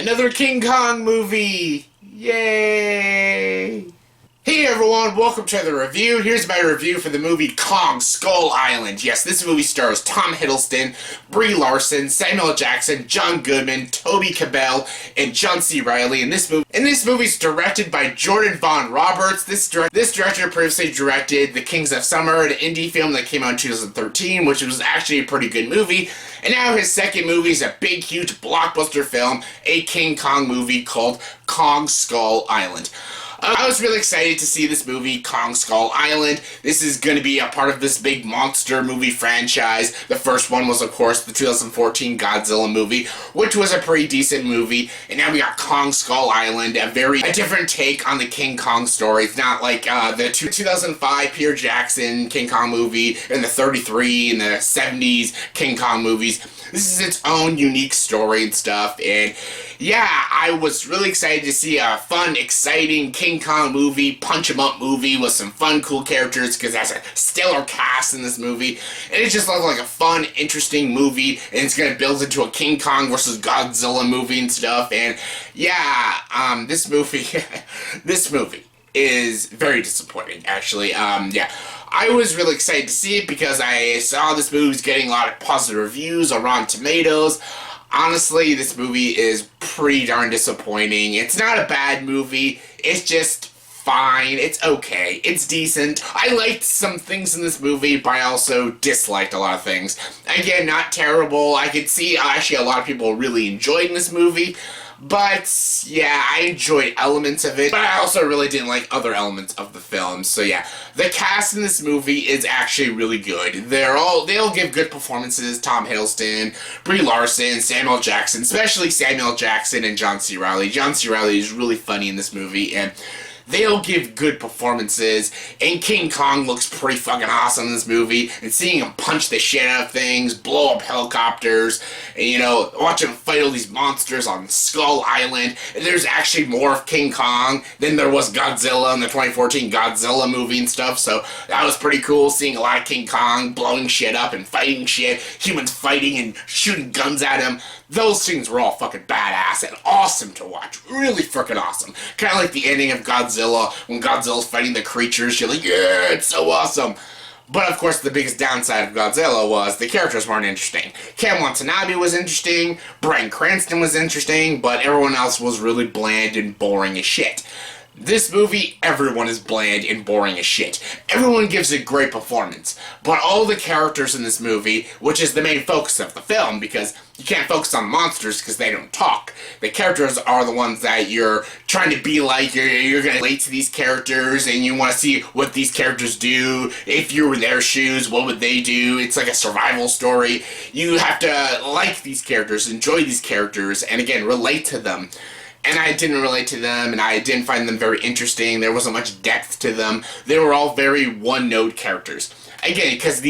Another King Kong movie! Yay! Hey everyone, welcome to the review. Here's my review for the movie Kong Skull Island. Yes, this movie stars Tom Hiddleston, Brie Larson, Samuel Jackson, John Goodman, Toby Kebbell, and John C. Reilly. And this movie's directed by Jordan Vogt-Roberts. This director previously directed The Kings of Summer, an indie film that came out in 2013, which was actually a pretty good movie. And now his second movie is a big, huge blockbuster film, a King Kong movie called Kong Skull Island. I was really excited to see this movie, Kong Skull Island. This is going to be a part of this big monster movie franchise. The first one was, of course, the 2014 Godzilla movie, which was a pretty decent movie. And now we got Kong Skull Island, a different take on the King Kong story. It's not like the 2005 Peter Jackson King Kong movie and the 33 and the 70s King Kong movies. This is its own unique story and stuff, and yeah, I was really excited to see a fun, exciting King Kong movie, punch-em-up movie with some fun, cool characters, because there's a stellar cast in this movie, and it just looked like a fun, interesting movie, and it's going to build into a King Kong versus Godzilla movie and stuff, and yeah, this movie is very disappointing, actually. Yeah, I was really excited to see it because I saw this movie was getting a lot of positive reviews on Rotten Tomatoes. Honestly, this movie is pretty darn disappointing. It's not a bad movie, it's just fine, it's okay, it's decent. I liked some things in this movie, but I also disliked a lot of things. Again, not terrible. I could see actually a lot of people really enjoying this movie. But, yeah, I enjoyed elements of it, but I also really didn't like other elements of the film. So, yeah, the cast in this movie is actually really good. They'll give good performances. Tom Hiddleston, Brie Larson, Samuel Jackson, especially Samuel Jackson and John C. Reilly. John C. Reilly is really funny in this movie, and they'll give good performances, and King Kong looks pretty fucking awesome in this movie, and seeing him punch the shit out of things, blow up helicopters, and, you know, watch him fight all these monsters on Skull Island, and there's actually more of King Kong than there was Godzilla in the 2014 Godzilla movie and stuff, so that was pretty cool, seeing a lot of King Kong blowing shit up and fighting shit, humans fighting and shooting guns at him. Those scenes were all fucking badass and awesome to watch. Really freaking awesome. Kind of like the ending of Godzilla, when Godzilla's fighting the creatures, you're like, yeah, it's so awesome. But of course, the biggest downside of Godzilla was the characters weren't interesting. Ken Watanabe was interesting, Bryan Cranston was interesting, but everyone else was really bland and boring as shit. This movie, everyone is bland and boring as shit. Everyone gives a great performance, but all the characters in this movie, which is the main focus of the film, because you can't focus on monsters because they don't talk. The characters are the ones that you're trying to be like, you're going to relate to these characters, and you want to see what these characters do. If you were in their shoes, what would they do? It's like a survival story. You have to like these characters, enjoy these characters, and again, relate to them. And I didn't relate to them, and I didn't find them very interesting. There wasn't much depth to them. They were all very one-note characters. Again, because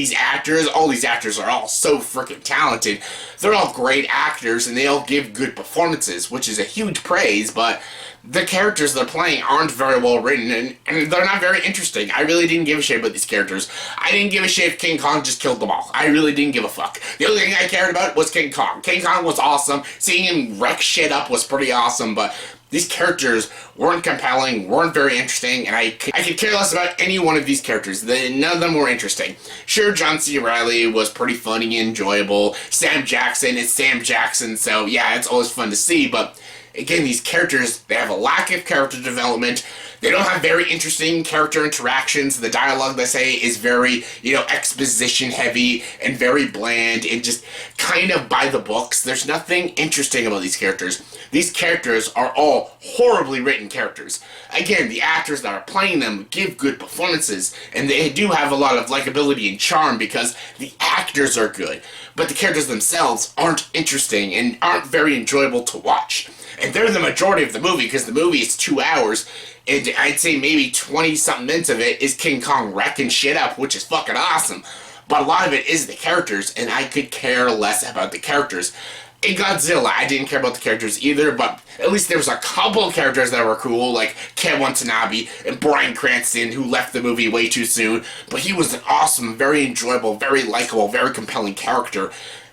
all these actors are all so freaking talented. They're all great actors, and they all give good performances, which is a huge praise, but the characters they're playing aren't very well written, and they're not very interesting. I really didn't give a shit about these characters. I didn't give a shit if King Kong just killed them all. I really didn't give a fuck. The only thing I cared about was King Kong. King Kong was awesome. Seeing him wreck shit up was pretty awesome, but these characters weren't compelling, weren't very interesting, and I could care less about any one of these characters. None of them were interesting. Sure, John C. Reilly was pretty funny and enjoyable. Sam Jackson is Sam Jackson, so yeah, it's always fun to see, but again, these characters, they have a lack of character development. They don't have very interesting character interactions. The dialogue they say is very, exposition heavy and very bland and just kind of by the books. There's nothing interesting about these characters. These characters are all horribly written characters. Again, the actors that are playing them give good performances, and they do have a lot of likability and charm because the actors are good, but the characters themselves aren't interesting and aren't very enjoyable to watch. And they're the majority of the movie, because the movie is 2 hours, and I'd say maybe 20-something minutes of it is King Kong wrecking shit up, which is fucking awesome. But a lot of it is the characters, and I could care less about the characters. In Godzilla, I didn't care about the characters either, but at least there was a couple of characters that were cool, like Ken Watanabe and Bryan Cranston, who left the movie way too soon, but he was an awesome, very enjoyable, very likable, very compelling character.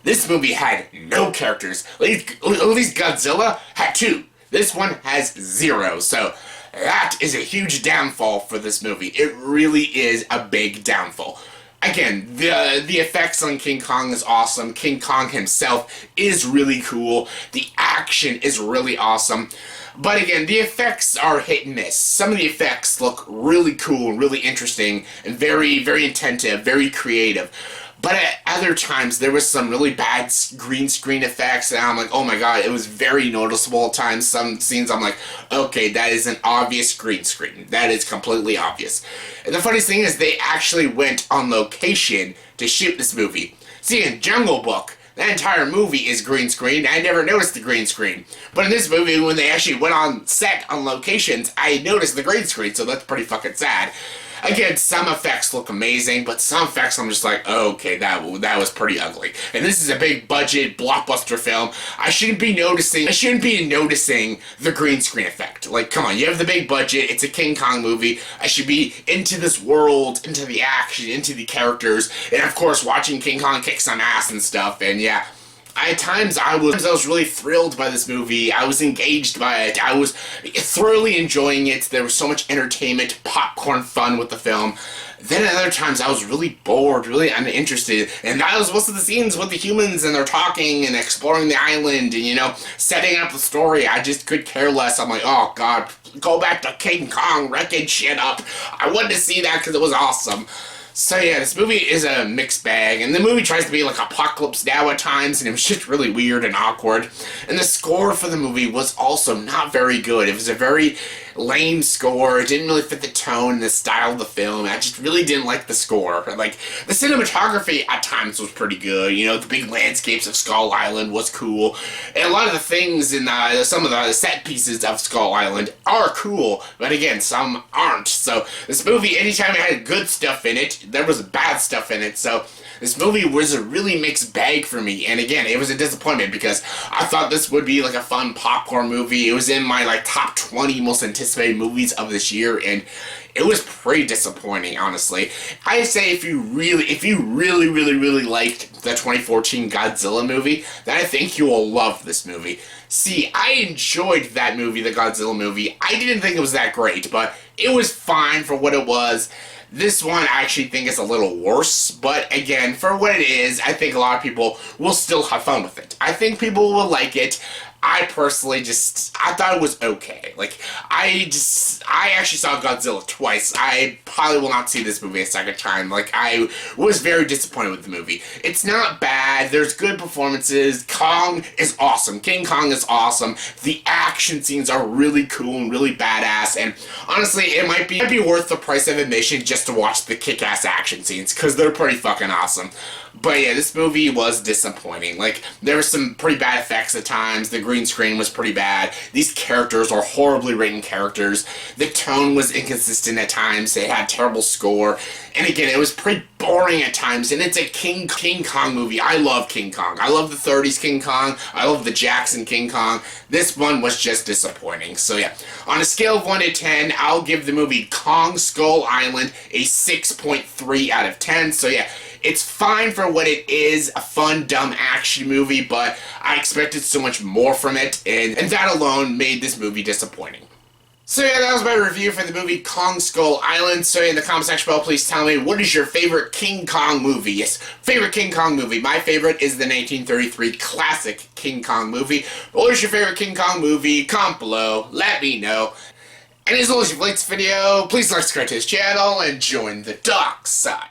This movie had no characters. At least Godzilla had 2. This one has 0. So that is a huge downfall for this movie. It really is a big downfall. Again, the effects on King Kong is awesome. King Kong himself is really cool. The action is really awesome. But again, the effects are hit and miss. Some of the effects look really cool, really interesting, and very, very attentive, very creative. But at other times, there was some really bad green screen effects, and I'm like, oh my god, it was very noticeable at times. Some scenes, I'm like, okay, that is an obvious green screen. That is completely obvious. And the funniest thing is, they actually went on location to shoot this movie. See, in Jungle Book, that entire movie is green screen. I never noticed the green screen. But in this movie, when they actually went on set, on locations, I noticed the green screen, so that's pretty fucking sad. Again, some effects look amazing, but some effects I'm just like, oh, okay, that was pretty ugly. And this is a big budget blockbuster film. I shouldn't be noticing the green screen effect. Like, come on, you have the big budget, it's a King Kong movie. I should be into this world, into the action, into the characters, and of course watching King Kong kick some ass and stuff, and yeah. At times I was really thrilled by this movie. I was engaged by it. I was thoroughly enjoying it. There was so much entertainment, popcorn fun with the film. Then at other times I was really bored, really uninterested, and that was most of the scenes with the humans, and they're talking and exploring the island and, you know, setting up the story. I just could care less. I'm like, oh god, go back to King Kong wrecking shit up. I wanted to see that because it was awesome. So yeah, this movie is a mixed bag, and the movie tries to be like Apocalypse Now at times, and it was just really weird and awkward. And the score for the movie was also not very good. It was a very lame score. It didn't really fit the tone and the style of the film. I just really didn't like the score. Like, the cinematography at times was pretty good. You know, the big landscapes of Skull Island was cool. And a lot of the things in some of the set pieces of Skull Island are cool, but again, some aren't. So this movie, anytime it had good stuff in it, there was bad stuff in it. So this movie was a really mixed bag for me, and again, it was a disappointment because I thought this would be like a fun popcorn movie. It was in my like top 20 most anticipated movies of this year, and it was pretty disappointing, honestly. I say if you really liked the 2014 Godzilla movie, then I think you will love this movie. See, I enjoyed that movie, the Godzilla movie. I didn't think it was that great, but it was fine for what it was. This one I actually think is a little worse, but again, for what it is, I think a lot of people will still have fun with it. I think people will like it. I personally I thought it was okay. Like, I actually saw Godzilla twice. I probably will not see this movie a second time. Like, I was very disappointed with the movie. It's not bad. There's good performances. Kong is awesome. King Kong is awesome. The action scenes are really cool and really badass, and honestly, it might be worth the price of admission just to watch the kick-ass action scenes, because they're pretty fucking awesome. But yeah, this movie was disappointing. Like, there were some pretty bad effects at times. The green screen was pretty bad. These characters are horribly written characters. The tone was inconsistent at times. They had terrible score. And again, it was pretty boring at times. And it's a King Kong movie. I love King Kong. I love the 30s King Kong. I love the Jackson King Kong. This one was just disappointing. So yeah, on a scale of 1 to 10, I'll give the movie Kong Skull Island a 6.3 out of 10. So yeah, it's fine for what it is, a fun, dumb action movie, but I expected so much more from it, and that alone made this movie disappointing. So yeah, that was my review for the movie Kong Skull Island. So in the comment section below, please tell me, what is your favorite King Kong movie? Yes, favorite King Kong movie. My favorite is the 1933 classic King Kong movie. But what is your favorite King Kong movie? Comment below, let me know. And as always, if you liked this video, please like, subscribe to this channel, and join the dark side.